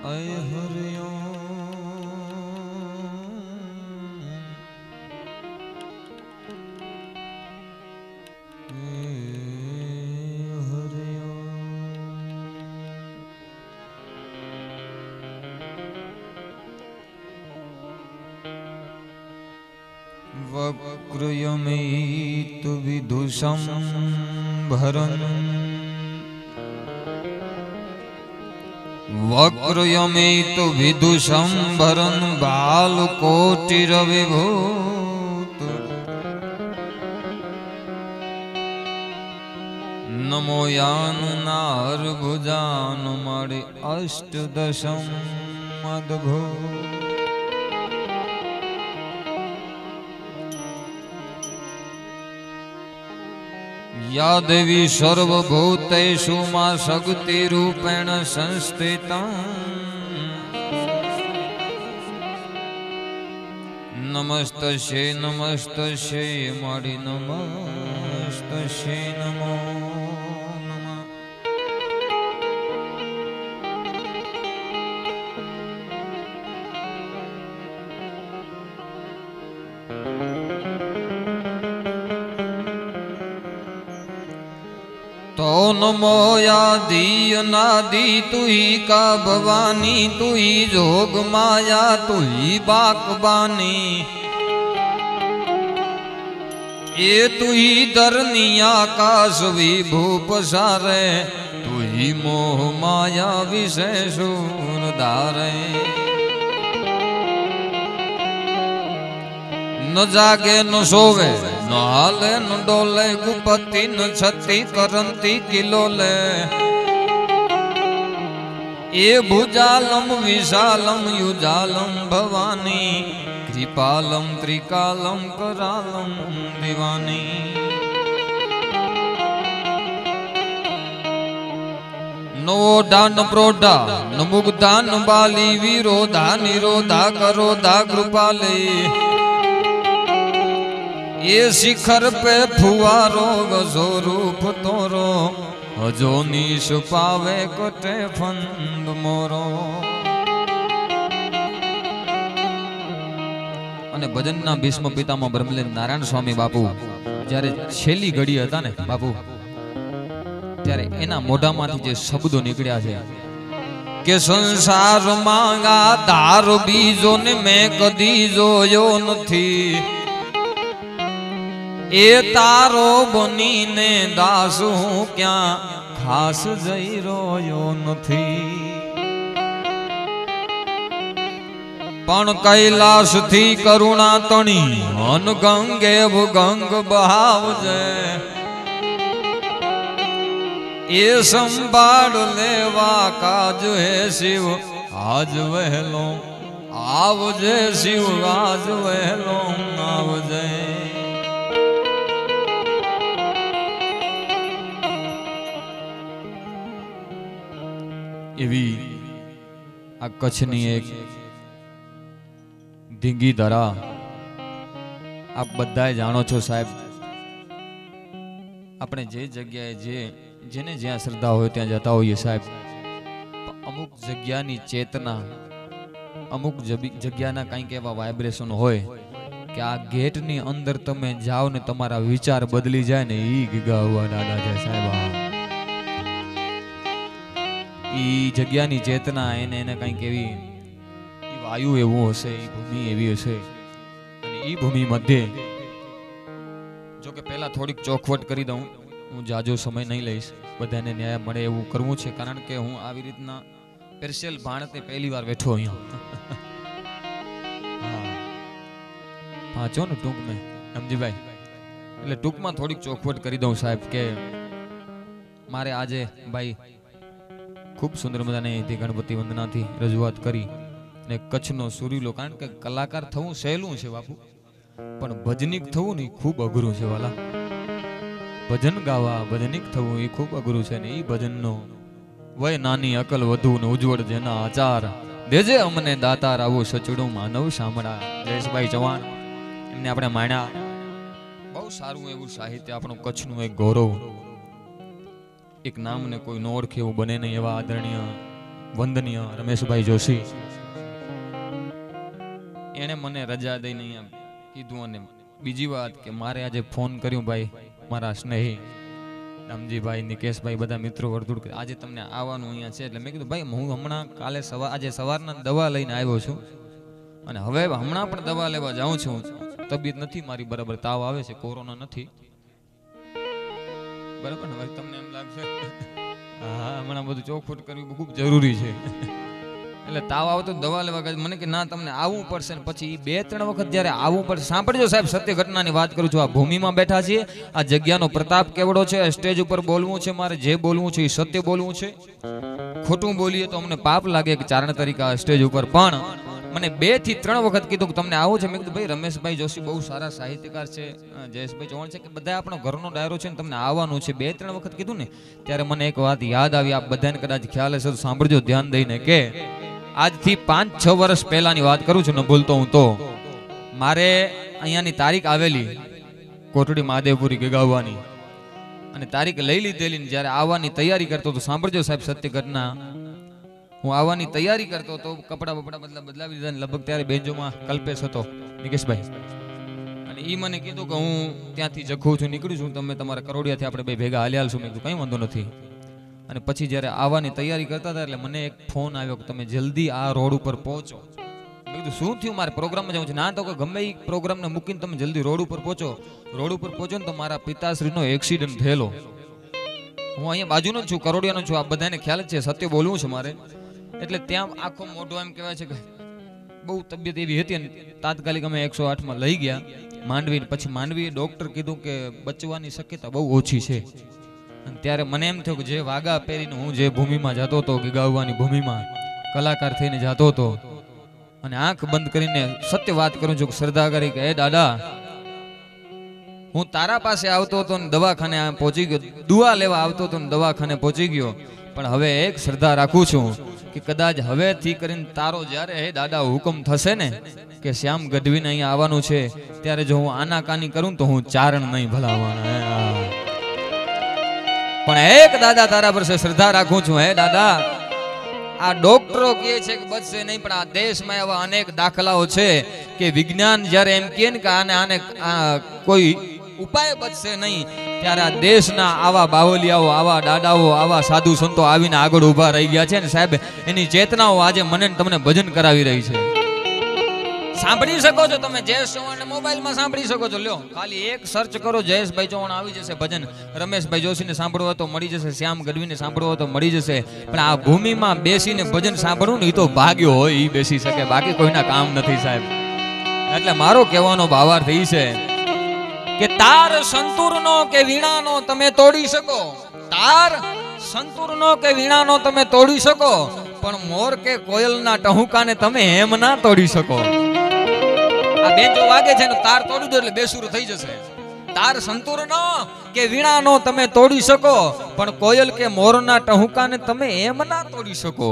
अय हरिओम वक्रयमेतु विदुषं भरन् वक्रयमेतु विदुषं भरन् बालकोटिरविभूत नमो यानुनार्भुजानुमणि अष्टदशं अद्भुत या देवी सर्वभूतेषु मा शक्तिरूपेण संस्थिता नमस्तस्यै नमस्तस्यै मणि नमस्तस्यै नमो नमः तो नमो यादि अनादि तू ही का भवानी तू ही जोग माया तू ही बाकबानी ये तू ही धरनी आकाश विभू पसारे तू ही मोह माया विषय सूर धारे न जागे न सोवे न हाले न डोले गुपति न छति करंती किलोले ये भुजालम विशालम युजालम भवानी कृपालम त्रिकालम करालम दिवानी नवोढा न प्रोढा न मुग्धा न बाली विरोधा निरोधा करोधा कृपाले ये शिखर पे फुवारो गजो रूप तोरो हजो नीश पावे कोटे फंद मोरो અને ભજનના ભીષ્મ પિતામહ બ્રહ્મલીન નારાયણ સ્વામી બાપુ જ્યારે છેલ્લી ઘડી હતા ને બાપુ ત્યારે એના મોઢામાંથી જે શબ્દો નીકળ્યા છે કે સંસારમાં આધાર બીજો ને મેં કદી જોયો નથી ए तारो बनी ने दास हूँ क्या खास जई रोयो नथी पण कैलाश थी करुणा तणी अन गंगे गंग बहावजे ये संभाळ लेवा काज है शिव आज वहलो आवजे शिव आज वहलो आवजे एवी आ कच्छनी एक धींगी धरा आप बधाए जाणो छो साहेब अपने जे जग्याए जे जेने ज्यां श्रद्धा होय त्यां जता होईए साहेब अमुक जग्यानी चेतना अमुक जग्याना कंईक एवा वाइब्रेशन होय के आ गेटनी अंदर तमे जाओ ने तमारा विचार बदली जाय ने ई गीगा हुआ दादा जय साहेब ई जग्यानी चेतना एने एने कंईक एवी ई वायु एवो हशे ई भूमि एवी हशे अने ई भूमि मध्य जो के पहला थोड़ीक चौखवट करी दऊं हूँ जाजो समय नहीं लईश बधाने न्याय मळे एवुं करवुं छे कारण के हूँ आवी रीतना पेर्सेल भाणते पहली वार बैठो अहींया हाँ चो ने टूंक में समझी भाई એટલે ટૂંકમાં થોડીક ચોખવટ કરી દઉં સાહેબ કે મારે આજે ભાઈ खूब सुंदर मजाने गणपति वंदना थी रजूआत करी ने कच्छनो सुरीलो कारण के कलाकार थवुं सहेलुं छे बापू पण भजनिक थवुं ने खूब अघरू छे वाला भजन गावा भजनिक थवुं ए खूब अघरू छे ने ई भजननो वय नानी अकल वधु ने उज्जवल जेना आचार देजे अमने दातार आवो सचड़ो मानव सामड़ा जयेशभाई चौहाण एमने आपणे माण्या बहु सारूं एवुं साहित्य आपणुं कच्छनुं एक गौरव एक नाम ने कोई न ओळखे एवुं बने नहीं एवा आदरणीय વંદનીય રમેશભાઈ જોશી, એને મને રજા દઈને અહીંયા કીધું. અને બીજી વાત કે મારે આજે ફોન કર્યો ભાઈ, મારા સ્નેહી રામજીભાઈ, નિકેશભાઈ, બધા મિત્રો વર્તુળ આજે તમને આવવાનું અહીંયા છે. એટલે મેં કીધું ભાઈ હું હમણાં આજે સવારના દવા લઈને આવ્યો છું અને હવે હમણાં પણ દવા લેવા જાઉં છું. તબિયત નથી મારી બરાબર, તાવ આવે છે, કોરોના નથી બરાબર ને? તમને એમ લાગશે હા હમણાં બધું ચોખવટ કરવી ખૂબ જરૂરી છે. એટલે તાવ આવતો દવા લેવા મને કે ના તમને આવવું પડશે. ને પછી 2-3 વખત જ્યારે આવવું પડશે, સાંભળજો સાહેબ, સત્ય ઘટનાની વાત કરું છું. આ ભૂમિમાં બેઠા છીએ, આ જગ્યાનો પ્રતાપ કેવડો છે. સ્ટેજ ઉપર બોલવું છે, મારે જે બોલવું છે એ સત્ય બોલવું છે. ખોટું બોલીએ તો અમને પાપ લાગે કે ચારણ તરીકે આ સ્ટેજ ઉપર. પણ મને 2 થી 3 વખત કીધું કે તમને આવું છે. મેં કીધું ભાઈ રમેશભાઈ જોશી બહુ સારા સાહિત્યકાર છે, જયેશભાઈ ચૌહાણ છે, કે બધા આપણો ઘરનો ડાયરો છે ને તમને આવવાનું છે. 2-3 વખત કીધું ને ત્યારે મને એક વાત યાદ આવી. આપ બધાને કદાચ ખ્યાલ હશે તો સાંભળજો ધ્યાન દઈને. કે આજથી 5-6 વર્ષ પહેલાની વાત કરું છું, ન ભૂલતો હું તો. મારે અહીંયાની તારીખ આવેલી કોટડી મહાદેવપુરી ગગાવવાની, અને તારીખ લઈ લીધેલી. જ્યારે આવવાની તૈયારી કરતો તો સાંભળજો સાહેબ સત્ય ઘટના. હું આવવાની તૈયારી કરતો તો કપડા બપડા બદલાવી દીધા. લગભગ ત્યારે બેન્જોમાં કલ્પેશ હતો, નિકેશભાઈ, અને એ મને કીધું કે હું ત્યાંથી જખું છું, નીકળું છું, તમે તમારા કરોડિયાથી આપણે બે ભેગા હાલી હાલશું. મેં કીધું કંઈ વાંધો નથી. અને પછી જ્યારે આવવાની તૈયારી કરતા હતા એટલે મને એક ફોન આવ્યો કે તમે જલ્દી આ રોડ ઉપર પહોંચો. મેં કીધું શું થયું, મારે પ્રોગ્રામમાં જવું છે. ના તો કે ગમે એ પ્રોગ્રામને મૂકીને તમે જલ્દી રોડ ઉપર પહોંચો. રોડ ઉપર પહોંચો ને તો મારા પિતાશ્રીનો એક્સિડન્ટ થયેલો. હું અહીંયા બાજુનો જ છું, કરોડિયાનો છું, આ બધાને ખ્યાલ જ છે, સત્ય બોલવું છે મારે. એટલે ત્યાં આખો મોઢો એમ કહેવાય છે કે બહુ તબિયત એવી હતી. અને તાત્કાલિક અમે 108માં લઈ ગયા માંડવી. પછી માંડવીએ ડૉક્ટર કીધું કે બચવાની શક્યતા બહુ ઓછી છે. અને ત્યારે મને એમ થયું કે જે વાગા પહેરીને હું જે ભૂમિમાં જતો હતો, ગગાવવાની ભૂમિમાં કલાકાર થઈને જતો હતો, અને આંખ બંધ કરીને સત્ય વાત કરું છું કે શ્રદ્ધા કરી કે હે દાદા, હું તારા પાસે આવતો હતો ને દવાખાને પહોંચી ગયો, દુઆ લેવા આવતો હતો ને દવાખાને પહોંચી ગયો. પણ હવે એક શ્રદ્ધા રાખું છું કે કદાચ હવેથી કરીને તારો જ્યારે હે દાદા હુકમ થશે ને કે શ્યામ ગઢવીને અહીંયા આવવાનું છે, ત્યારે જો હું આનાકાની કરું તો હું ચારણ નહીં ભલાવાના. પણ એક દાદા તારા પર શ્રદ્ધા રાખું છું. હે દાદા, આ ડોક્ટરો કહે છે કે બચશે નહીં, પણ આ દેશમાં એવા અનેક દાખલાઓ છે કે વિજ્ઞાન જ્યારે એમ કહે ને કે આને કોઈ ઉપાય બચશે નહીં, ત્યારે આ દેશના આવા બાવલિયાઓ, આવા દાદાઓ, આવા સાધુ સંતો આવીને આગળ ઊભા રહી ગયા છે. ને સાહેબ એની ચેતનાઓ આજે મને તમને ભજન કરાવી રહી છે. સાંભળી શકો છો તમે જયેશ ચૌહાણ મોબાઈલમાં સાંભળી શકો છો. લ્યો ખાલી એક સર્ચ કરો, જયેશભાઈ ચૌહાણ આવી જશે ભજન. રમેશભાઈ જોશીને સાંભળવો તો મળી જશે, શ્યામ ગઢવીને સાંભળવો તો મળી જશે. પણ આ ભૂમિમાં બેસીને ભજન સાંભળવું ને એ તો ભાગ્યો હોય એ બેસી શકે, બાકી કોઈના કામ નથી સાહેબ. એટલે મારો કહેવાનો ભાવાર્થ એ છે કે તાર સંતૂરનો કે વીણાનો તમે તોડી શકો, તાર સંતૂરનો કે વીણાનો તમે તોડી શકો, પણ મોર કે કોયલના ટહુકાને તમે એમ ના તોડી શકો. આ બેન્જો વાગે છે ને તાર તોડી દો એટલે બેસુર થઈ જશે. તાર સંતૂરનો કે વીણાનો તમે તોડી શકો, પણ કોયલ કે મોરના ટહુકાને તમે એમ ના તોડી શકો.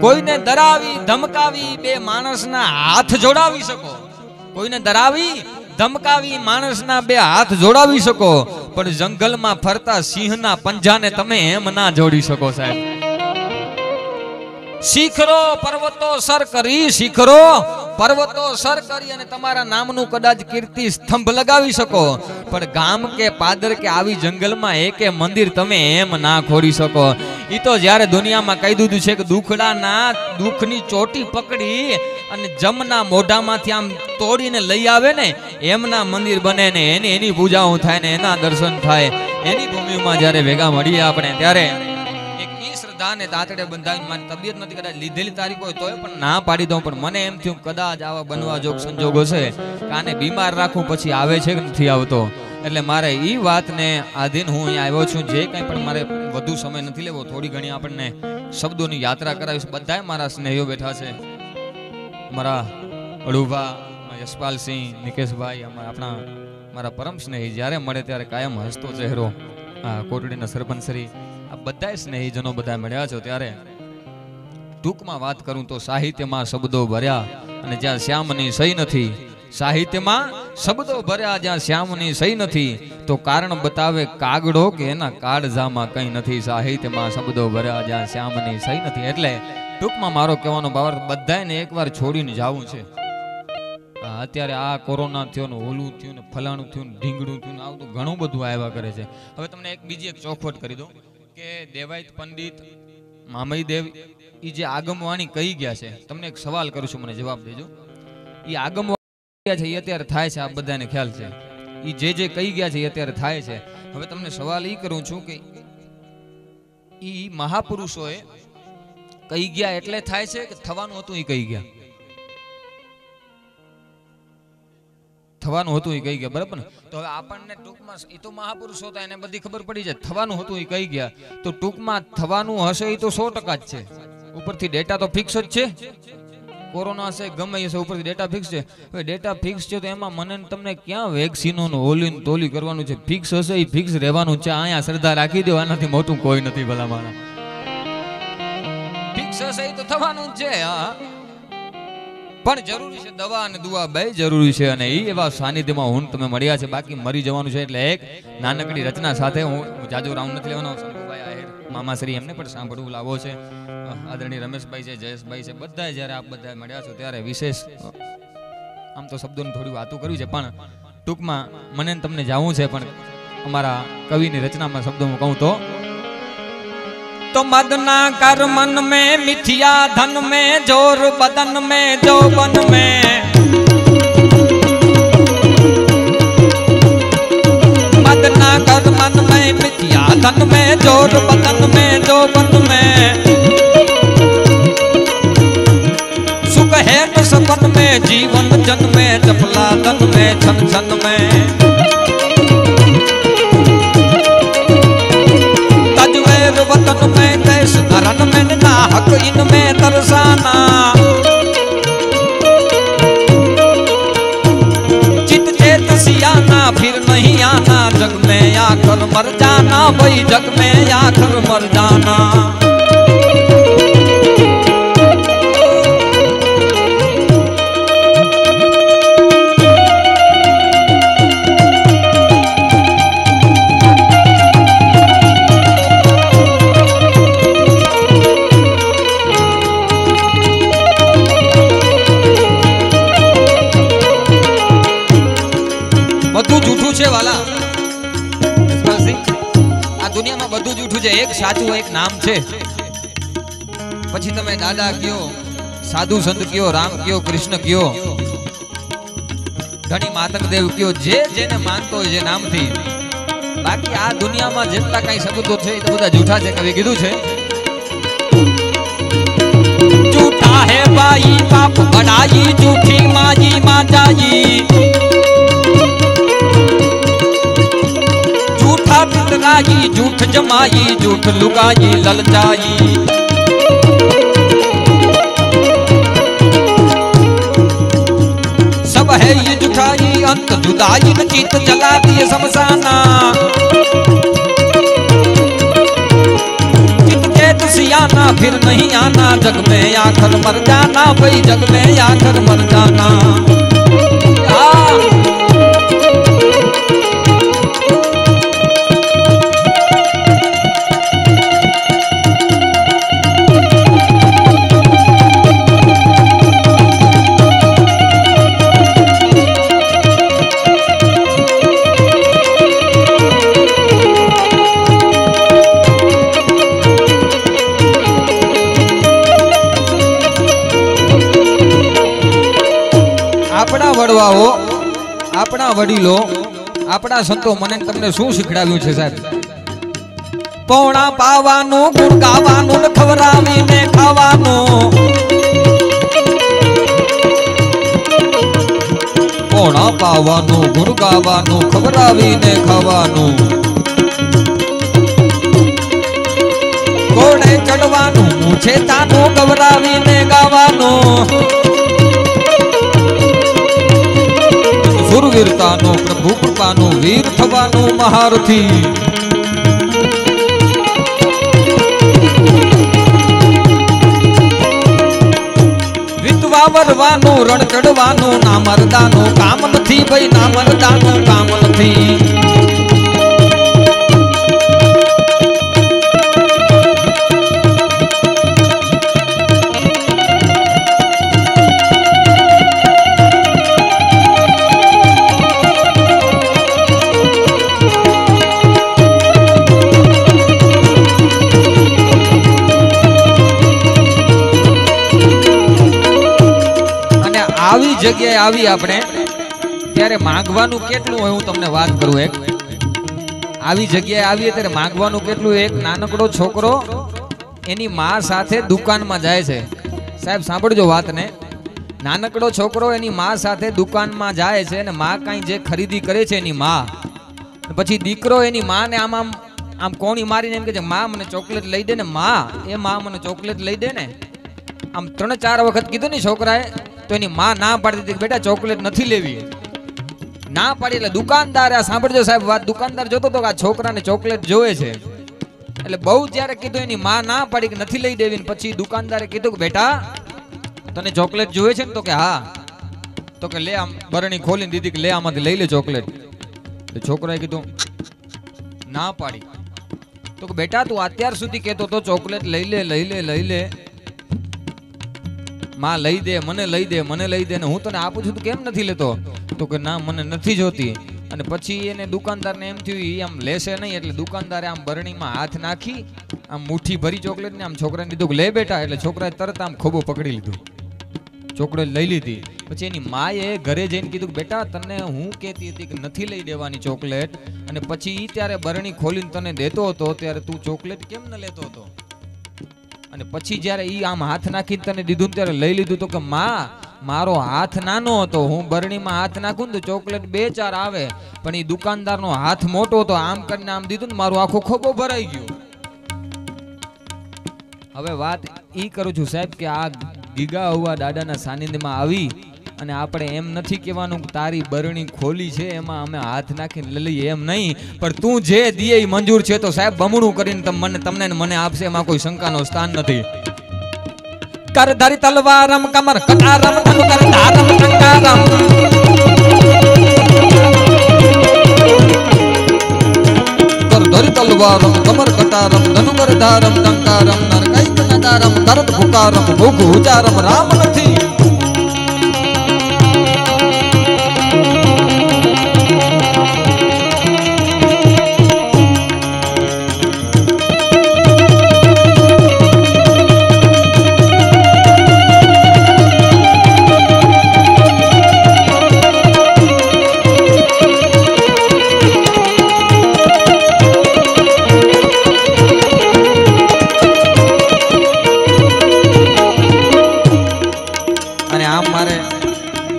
કોઈને ડરાવી ધમકાવી બે માણસના હાથ જોડાવી શકો, કોઈને ડરાવી ધમકાવી માણસના બે હાથ જોડાવી શકો, પણ જંગલમાં ફરતા સિંહના પંજાને તમે એમ ના જોડી શકો સાહેબ. શિખરો પર્વતો સર કરી, શિખરો પર્વતો સર કરી અને તમારા નામનું કદાચ કીર્તિ સ્તંભ લગાવી શકો, પણ ગામ કે પાદર કે આવી જંગલમાં એકે મંદિર તમે એમ ના ખોરી શકો. ઈ તો જ્યારે દુનિયામાં કહી દીધું છે કે દુખડાના દુખની ચોટી પકડી અને જમના મોઢામાંથી આમ તોડીને લઈ આવે ને એમના મંદિર બને ને એની પૂજાઓ થાય ને એના દર્શન થાય. એની ભૂમિમાં જ્યારે ભેગા મળીએ આપણે ત્યારે એક ઈ શ્રદ્ધા ને દાંતડે બંધાવી. મારી તબિયત નથી કદાચ લીધેલી તારીખ હોય તોય પણ ના પાડી દઉં, પણ મને એમ થયું કદાચ આવા બનવા જોગ સંજોગો છે કે આને બીમાર રાખું પછી આવે છે કે નથી આવતો. એટલે મારે ઈ વાતને આધીન હું અહીંયા આવ્યો છું. જે કંઈ પણ મારે વધુ સમય નથી લેવો, થોડી ઘણી આપણને શબ્દોની યાત્રા કરાવીશ. બધાય મારા સ્નેહીઓ બેઠા છે, મારા અડુભા, યશપાલસિંહ, નિકેશભાઈ, આપણા મારા પરમ સ્નેહી, જ્યારે મળે ત્યારે કાયમ હસતો ચહેરો, કોટડીના સરપંચ શ્રી, આ બધા સ્નેહીજનો બધા મળ્યા છો. ત્યારે ટૂંકમાં વાત કરું તો સાહિત્યમાં શબ્દો ભર્યા અને જ્યાં શ્યામની સહી નથી, સાહિત્યમાં શબ્દો ભર્યા જ્યાં શ્યામની સહી નથી તો કારણ બતાવે કાગડો કે એના કાળજામાં કંઈ નથી સાહિત્યમાં શબ્દો ભર્યા જ્યાં શ્યામની સહી નથી એટલે ટૂંકમાં મારો કહેવાનો ભાવાર્થ બધાને એકવાર છોડીને જવું છે અત્યારે આ કોરોના થયો ને ઓલું થયું ને ફલાણું થયું ને ઢીંગડું થયું ને આવું તો ઘણું બધું આવ્યા કરે છે હવે તમને બીજી એક ચોખવટ કરી દઉં કે દેવાયત પંડિત મામઈદેવ એ જે આગમવાણી કહી ગયા છે તમને એક સવાલ કરું છું મને જવાબ દેજો એ આગમવાણી છે એ અત્યારે થાય છે આ બધાને ખ્યાલ છે એ જે કહી ગયા છે એ અત્યારે થાય છે હવે તમને સવાલ એ કરું છું કે એ મહાપુરુષોએ કહી ગયા એટલે થાય છે કે થવાનું હતું એ કહી ગયા થવાનું હતું એ કહી ગયા બરાબર ને તો હવે આપણને ટૂંકમાં એ તો મહાપુરુષો હતા એને બધી ખબર પડી જાય થવાનું હતું એ કહી ગયા તો ટૂંકમાં થવાનું હશે એ તો 100% જ છે ઉપરથી ડેટા તો ફિક્સ જ છે કોરોના હશે ગમે હશે ઉપરથી ડેટા ફિક્સ છે હવે ડેટા ફિક્સ છે તો એમાં મને તમને ક્યાં વેક્સિનોનું ઓલીન તોલી કરવાનું છે ફિક્સ હશે એ ફિક્સ રહેવાનું છે અહીંયા શ્રદ્ધા રાખી દો આનાથી મોટું કોઈ નથી ભલા મારા ફિક્સ હશે એ તો થવાનું જ છે હા પણ જરૂરી છે દવા અને દુઆ બે જરૂરી છે અને એ એવા સાનિધ્યમાં હું તમે મળ્યા છે બાકી મરી જવાનું છે એટલે એક નાનકડી રચના સાથે હું જાજો રાઉન્ડ નથી લેવાનો શંભુભાઈ આહિર મામાશ્રી એમને પણ સાંભળવું લાવો છે આદરણીય રમેશભાઈ છે જયેશભાઈ છે બધા જ્યારે આપ બધા મળ્યા છો ત્યારે વિશેષ આમ તો શબ્દોની થોડી વાતો કરવી છે પણ ટૂંકમાં મને તમને જાણવું છે પણ અમારા કવિની રચનામાં શબ્દો હું કહું तो मदना कर मन में मिथिया धन में जोर बदन में जोबन में मदना कर मन में मिथिया धन में जोर बदन में जोबन में सुख है तो सपन में जीवन जन में चपला धन में छन छन में वतन में देश धरन में ना हक इनमें तरसाना चित चेत सियाना फिर नहीं आना जग में आकर मर जाना वही जग में आकर मर जाना एक साचू एक नाम छे પછી તમે દાદા કયો સાધુ સંત કયો રામ કયો કૃષ્ણ કયો ધણી માતંગ દેવ કયો જે જેને માનતો હોય જે નામથી બાકી આ દુનિયામાં જેટલા કાઈ શબ્દો છે એ તો બધા જૂઠા છે કવિ કીધું છે झूठा है बाई बाप बड़ाई झूठी माई माजाई पितराई झूठ जमाई झूठ लुगाई ललचाई सब है ये जुठाई अंत जुदाई न चित जला दिए शमशाना चित चेत सियाना फिर नहीं आना जग में आकर मर जाना वही जग में आकर मर जाना આપણા વડીલો આપણા સંતો મને તમને શું શીખડાવ્યું છે સાહેબ પોણા પાવાનું ગુણ ગાવાનું ને ખવરાવીને ખાવાનું પોણા પાવાનું ગુણ ગાવાનું ખવરાવીને ખાવાનું ઘોડે ચડવાનું મૂછે તાનું ગવરાવીને ગાવાનું સુરવીરતાનો પ્રભુ કૃપાનો વીર થવાનો મહારથી વિતવા વાવરવાનું રણ ચડવાનું ના મરદાનું કામ નથી ભાઈ ના મરદાનું કામ નથી આવી જગ્યાએ આવી આપણે ત્યારે માંગવાનું કેટલું હોય હું તમને વાત કરું એક આવી જગ્યાએ આવીએ ત્યારે માંગવાનું કેટલું એક નાનકડો છોકરો એની માં સાથે દુકાનમાં જાય છે સાહેબ સાંભળજો વાતને નાનકડો છોકરો એની માં સાથે દુકાનમાં જાય છે અને માં કાંઈ જે ખરીદી કરે છે એની માં પછી દીકરો એની માને આમ આમ આમ કોણી મારીને એમ કે છે માં મને ચોકલેટ લઈ દે ને માં એ માં મને ચોકલેટ લઈ દે ને આમ 3-4 વખત કીધું ને છોકરાએ તો એની માં ના પાડી દીધી બેટા ચોકલેટ નથી લેવી ના પાડી એટલે દુકાનદાર આ સાંભળજો સાહેબ વાત દુકાનદાર જોતો તો કે આ છોકરાને ચોકલેટ જોવે છે એટલે બહુ જ્યારે કીધું એની માં ના પાડી કે નથી લઈ દેવી પછી દુકાનદારે કીધું કે બેટા તને ચોકલેટ જોવે છે ને તો કે હા તો કે લે આમ બરણી ખોલીને દીધી કે લે આમાંથી લઈ લે ચોકલેટ એટલે છોકરાએ કીધું ના પાડી તો કે બેટા તું અત્યાર સુધી કહેતો તો ચોકલેટ લઈ લે લઈ લે લઈ લે માં લઈ દે મને લઈ દે મને લઈ દે ને હું તને આપું છું તો કેમ નથી લેતો તો કે ના મને નથી જોતી અને પછી એને દુકાનદારને એમ થયું એ આમ લેશે નહીં એટલે દુકાનદારે આમ બરણીમાં હાથ નાખી આમ મુઠ્ઠી ભરી ચોકલેટ ને આમ છોકરાને દીધું લે બેટા એટલે છોકરાએ તરત આમ ખોબો પકડી લીધું ચોકલેટ લઈ લીધી પછી એની માએ ઘરે જઈને કીધું કે બેટા તને હું કહેતી હતી કે નથી લઈ દેવાની ચોકલેટ અને પછી ઈ ત્યારે બરણી ખોલીને તને દેતો હતો ત્યારે તું ચોકલેટ કેમ ન લેતો હતો અને પછી જ્યારે ઈ આમ હાથ નાખીને તને દીધું ત્યારે લઈ લીધું તો કે માં મારો હાથ નાનો હતો હું બરણીમાં હાથ નાખું ને તો ચોકલેટ 2-4 આવે પણ ઈ દુકાનદારનો હાથ મોટો હતો આમ કરીને આમ દીધું ને મારું આખો ખોબો ભરાઈ ગયો હવે વાત ઈ કરું છું સાહેબ કે આ ગીગા હુવા દાદાના સાનિધ્યમાં આવી અને આપણે એમ નથી કહેવાનું કે તારી બરણી ખોલી છે એમાં અમે હાથ નાખીને લઈ લઈએ એમ નહીં પણ તું જે દીએ ઈ મંજૂર છે તો સાહેબ બમણું કરીને તમને મને આપશે એમાં કોઈ શંકાનો સ્થાન નથી કરધારી તલવારમ કમર કટારમ ધનુ કરધારમ ટંકારમ કરધારી તલવારમ કમર કટારમ ધનુ કરધારમ ટંકારમ નરકાઈ કનદારમ દર્દ ભુકારમ ભૂખ ઉચારમ રામ નથી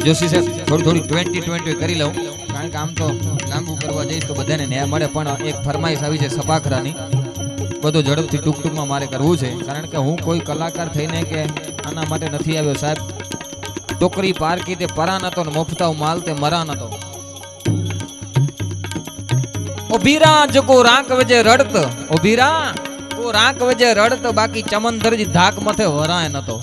જોશી સાહેબ થોડી 20 કરી લઉં કારણ કે આમ તો લાંબુ કરવા જઈશ તો બધાને ન્યાય મળે પણ એક ફરમાઈશ આવી છે સપાખરાની બધું ઝડપથી ટૂંકમાં મારે કરવું છે કારણ કે હું કોઈ કલાકાર થઈને કે આના માટે નથી આવ્યો સાહેબ ટોકરી પારકી તે પરા નતો ને મોફતાવ માલ તે મરા નતો ઓભીરા જકો રાંક વજે રડત ઓભીરા કો રાંક વજે રડત બાકી ચમનદરજી ધાક મથે વરાય નતો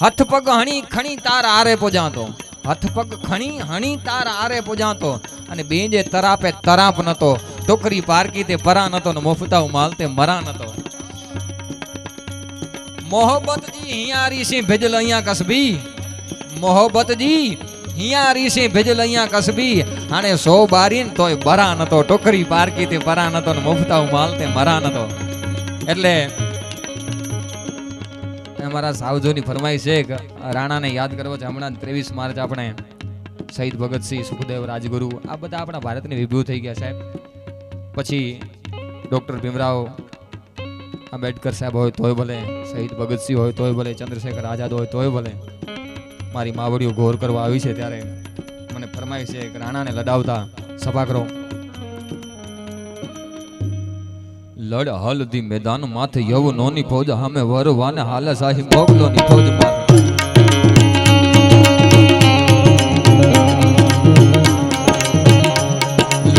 हथ पग हणी खणी तार आरे पोजातो हथ पग खणी हणी तार आरे पोजातो अने बेंजे तरापे तराप नतो टोकरी पारकी ते परा नतो ने मोफताव माल ते मरा नतो मोहब्बत जी हियारी से भेजल अहिया कसबी मोहब्बत जी हियारी से भेजल अहिया कसबी हाने 100 बारीन तोय बरा नतो टोकरी पारकी ते परा नतो ने मोफताव माल ते मरा नतो એટલે हमारा सावजोनी फरमाइश है कि राणा ने याद करवा છે હમણાં 23 માર્ચ આપણે શહીદ ભગતસિંહ સુખદેવ રાજગુરુ આ બધા આપણા ભારતની વિભૂ થઈ ગયા સાહેબ પછી ડોક્ટર ભીમરાવ આંબેડકર સાહેબ હોય તોય ભલે શહીદ ભગતસિંહ હોય તોય ભલે ચંદ્રશેખર આઝાદ હોય તોય ભલે મારી માવડીઓ ઘોર કરવા આવી છે ત્યારે મને ફરમાઈશ છે કે રાણાને લડાવતા સભાગૃહ લડ હલદી મેદાન માથે યવનોની ફૌજ હામે વરવાને હાલે સાહી મોગલોની ફૌજ માથે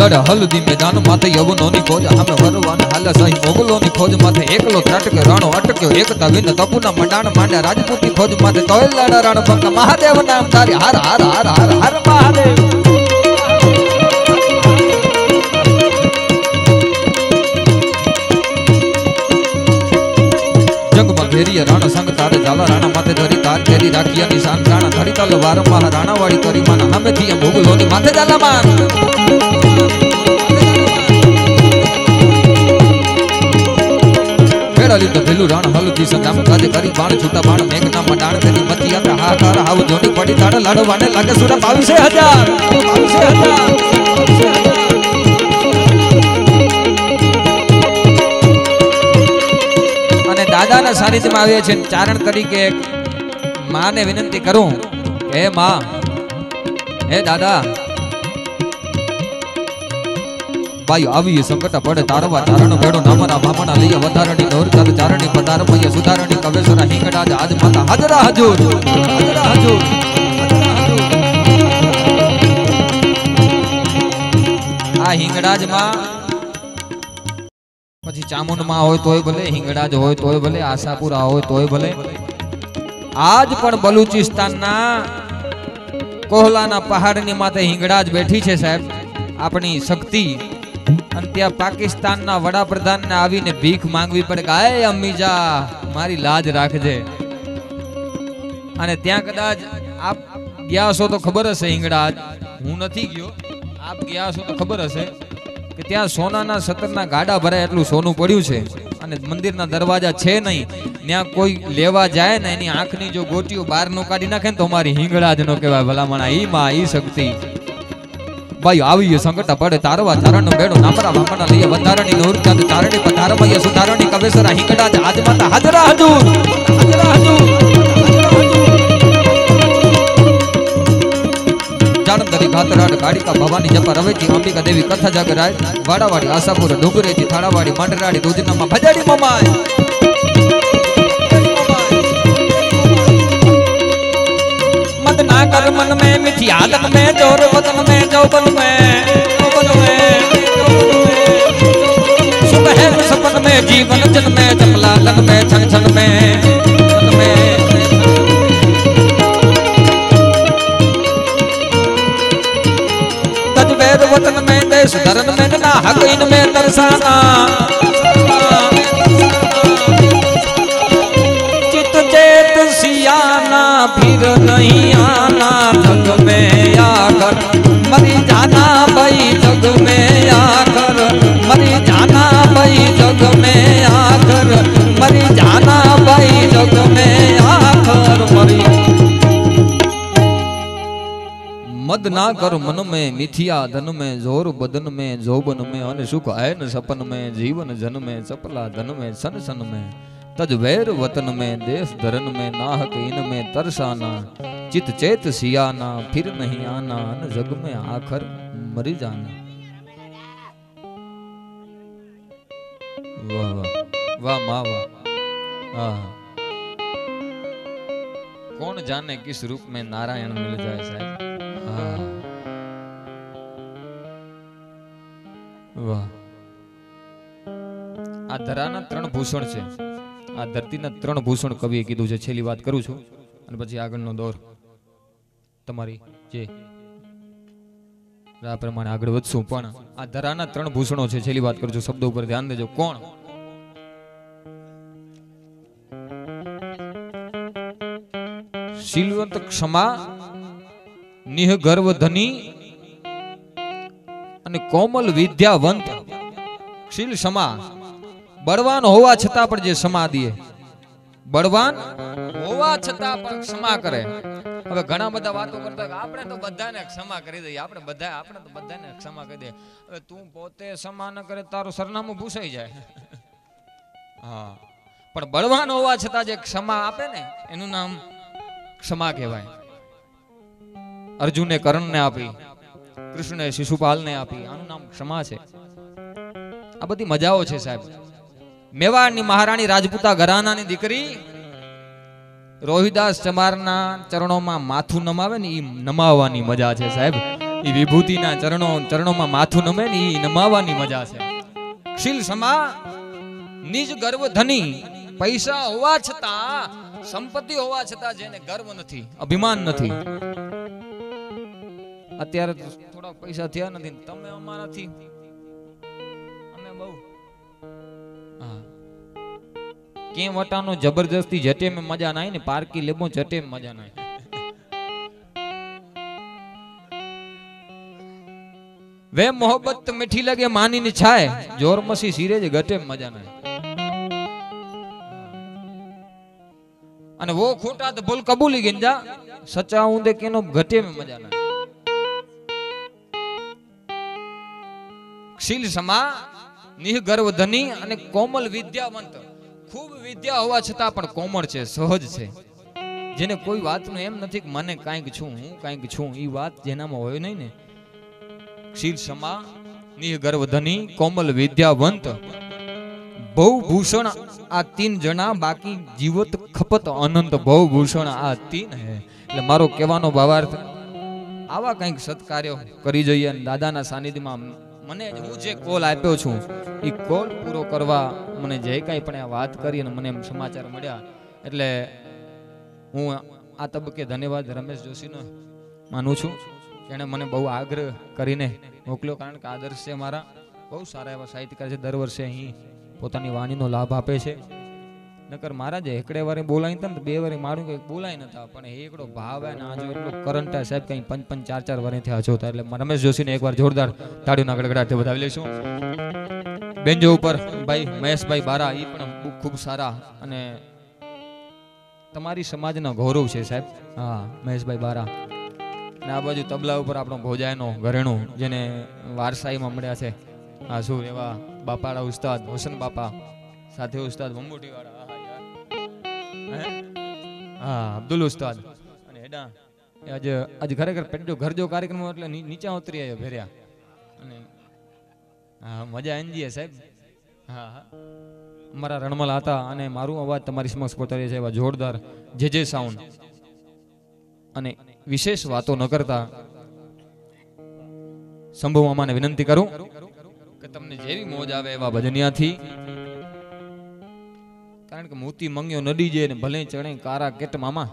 लड़ हल्दी मैदान माथे यवनोनी खोज हमें वरवान हाल सही मोगलोनी खोज माथे एकलो त्रटके राणो अटक्यो एकता विन तपुना मंडाण मांडे राजपूती खोज माथे तोय लड़ रण भक्त महादेव नाम तारी हर हर हर हर हर महादेव घेरिया राणा संग तारे जाला राणा माथे धरी तार घेरी राखिया निशान राणा धरी तलवार महा राणा वाड़ी करी माना हमें थी भोगलोनी माथे जाला मान फेड़ा ली तो भेलू राणा हल्दी संगाम काजे करी बाण छूटा बाण मेघना मंडाण तेरी मतिया पे हाहाकार हाव जोनी पड़ी ताड़ लड़वाने लागे सुरा 22,000 દાદાના સાનિધ્યમાં આવ્યા છે ચારણ તરીકે માને વિનંતી કરું હે માં હે દાદા ભાઈ આવી સંકટ પડે તારવા ચારણ ભેડો નામના બામણા લઈએ વધારણી નોરચાલ ચારણી પધાર મય સુધારણી કવેસરા હિંગડા આજ માતા હાજરા હજુર હાજરા હજુર આ હિંગડાજ માં પછી ચામુંડ માં હોય તોય ભલે હિંગડાજ હોય તોય ભલે આશાપુરા હોય તોય ભલે આજ પણ બલુચિસ્તાનના કોહલાના પહાડની માથે હિંગડાજ બેઠી છે સાહેબ આપણી શક્તિ અને ત્યાં પાકિસ્તાનના વડાપ્રધાનને આવીને ભીખ માંગવી પડે કે આય અમ્મીજા મારી લાજ રાખજે અને ત્યાં કદાચ આપ ગયા છો તો ખબર હશે હિંગડાજ હું નથી ગયો આપ ગયા છો તો ખબર હશે કે ત્યાં સોનાના સતરના ગાડા ભરાય એટલું સોનું પડ્યું છે અને મંદિરના દરવાજા છે નહીં ત્યાં કોઈ લેવા જાય ને એની આંખની જો ગોટીઓ બહાર નો કાઢી નાખે ને તો અમારી હિંગળા જ નો કહેવાય ભલામણા ઈ માં ઈ શક્તિ ભાઈ આવી સંકટ પડે તારવા ચારણ બેડો નામરા વામણા લઈએ બંધારણી નૂરચાંદ ચારણી પધારમય સુધારણી કવેસરા હિંગળા આજ માતા હાજરા હજુર હાજરા હજુર जानदरी घातराड गाड़िका भवानी जपा रवेची अंबिका देवी कथा जागराय वाड़ावाड़ी आशापुर डुंगरेची थाड़ावाड़ी मंडराड़ी दूधनामा भजाड़ी ममाय मत ना कर मन में मिठी आदत में जोर वतन में जौबन में सुख है सपन में जीवन जन में चपला लन में छन छन में वतन में देश धरन में ना हक इन में तरसाना चित चेत सियाना फिर नहीं आना जग में आकर मरी जाना भाई जग में आकर मरी जाना भाई जग में आकर मरी जाना भाई जग में आकर मरी मद ना कर मन में मिथिया धन में जोर बदन में जोबन में अन सुख ऐन सपन में जीवन जन में सपला धन में सन सन में तज वैर वतन में देश धरन में नाहक इन में तरसाना चित चेत सियाना फिर नहीं आना अन जग में आखर मरी जाना। वाह वाह वाह माँ वाह। कौन जाने किस रूप में नारायण मिल जाए साहब। वाह आ धराना 3 भूषण छे आ धरतीना 3 भूषण कविए कीधुं छे। छेल्ली वात करूं छुं अने पछी આગળનો દોર તમારી જે રા પ્રમાણે આગળ વધશું પણ આ ધરાના 3 ભૂષણો છે। છેલ્લી વાત કરું છું શબ્દો ઉપર ધ્યાન દેજો। કોણ? शीलवंत क्षमा निह गर्व धनी અને કોમલ વિદ્યાવંત। शील क्षमा बળવાન હોવા છતાં પણ જે ક્ષમા દે, બળવાન હોવા છતાં પણ ક્ષમા કરે। હવે ઘણા બધા વાતો કરતા કે આપણે તો બધાને ક્ષમા કરી દઈએ, આપણે તો બધાને ક્ષમા કરી દે। હવે તું પોતે ક્ષમા ન કરે તારું સરનામું ભૂસાઈ જાય। હા પણ બળવાન હોવા છતાં જે ક્ષમા આપે ને એનું નામ ક્ષમા કહેવાય। अर्जुने कर्ण ने आपी, कृष्णे शिशुपाल ने आपी, आनु नाम क्षमा छे। आ बधी मजाओ छे साहेब। मेवाड़नी महाराणी राजपूता घरानानी दीकरी रोहिदास चमारना चरणों में माथुं नमावे ने ई नमावानी मजा छे साहेब। એ વિભૂતિના ચરણોમાં માથું નમે ને એ નમાવાની મજા છે. ક્ષીલ સમા નિજ ગર્વ ધની, પૈસા હોવા છતાં, સંપત્તિ હોવા છતાં જેને ગર્વ નથી, અભિમાન નથી. અત્યારે થોડા પૈસા થયા નથી, તમે અમારાથી અમે બહુ કે વટાનો જબરજસ્તી જટે में મજા ના ને પાર્કી લેબો જટે में મજા ના. वे मोहब्बत मीठी लगे मानी ने छाए, जोर मसी सीरे जे गटे में मजा ना. અને वो खोटा तो बोल कबूली गंजा, सच्चा ऊंदे केनो घटे में मजा ना. ક્ષીલ સમા નિહ ગર્વ ધની અને કોમલ વિદ્યાવંત. ખૂબ વિદ્યા હોવા છતાં પણ કોમળ છે, સહજ છે. જેને કોઈ વાતનું એમ નથી કે મને કાંઈક છું, હું કાંઈક છું, એ વાત જેનામાં હોય નહીં ને. ક્ષીલ સમા નિહ ગર્વ ધની કોમલ વિદ્યાવંત ભવભૂષણ આ તીન જણા, બાકી જીવત ખપત અનંત ભવભૂષણ આ તીન હે. એટલે મારો કહેવાનો ભાવાર્થ આવા કંઈક સત્કાર્યો કરી જોઈએ. અને દાદાના સાનિધ્યમાં મને હું જે કોલ આપ્યો છું એ કોલ પૂરો કરવા મને જે કાંઈ પણ આ વાત કરી અને મને એમ સમાચાર મળ્યા, એટલે હું આ તબક્કે ધન્યવાદ રમેશ જોશીનો માનું છું. એણે મને બહુ આગ્રહ કરીને મોકલ્યો, કારણ કે આદર્શ છે મારા, બહુ સારા એવા સાહિત્યકાર છે. દર વર્ષે અહીં પોતાની વાણીનો લાભ આપે છે. નકર મહારાજ એકડે વારે બોલાય ને 2 વારે મારું કંઈક બોલાય નતા, પણ એકડો ભાવ ને આજો એટલો કરંટ સાહેબ કંઈ 5-4 વારે થયા છો. એટલે રમેશ જોશીને એકવાર જોરદાર તાળીઓના ગડગડાટથી વધાવી લઈશું. બેન્જો ઉપર ભાઈ મહેશભાઈ બારા, એ પણ ખૂબ સારા અને તમારી સમાજના ગૌરવ છે સાહેબ. હા, મહેશભાઈ બારા. અને આ બાજુ તબલા ઉપર આપણો ભોજાયનો ઘરેણું, જેને વારસાઈમાં મળ્યા છે. હા, શું એવા બાપાડા ઉસ્તાદ હોસન બાપા, સાથે ઉસ્તાદ વંબુટી વાળા, હા અબ્દુલ ઉસ્તાદ. અને એડા આજે ખરેખર પેટજો ઘરજો કાર્યક્રમ એટલે નીચા ઉતરી આવ્યો ભેર્યા. અને હા, મજા એનજીએ સાહેબ. હા હા, અમારા રણમલ હતા અને મારું અવાજ તમારી સમક્ષ પહોંચાડે છે એવા જોરદાર જે સાઉન્ડ. અને વિશેષ વાતો ન કરતા શંભુ મામાને વિનંતી કરું કે તમને જેવી મોજ આવે એવા ભજનિયાથી, કારણ કે મોતી મંગ્યો નડી જાય ને ભલે ચણે કારા કેટ. મામા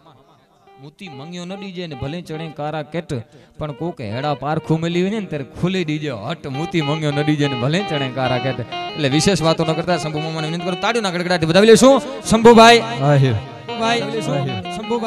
મોતી મંગ્યો નડી જાય ને ભલે ચણે કારા કેટ, પણ કોકે હેડા પારખું મેલી હોય ને ત્યારે ખુલી દીજો હટ. મોતી મંગ્યો નડી જાય ને ભલે ચણે કારા કેટ. એટલે વિશેષ વાતો ન કરતા શંભુ મામાને વિનંતી કરું, તાળીઓના ગડગડાટથી વધાવી લઈશું. શંભુભાઈ, શંભુભાઈ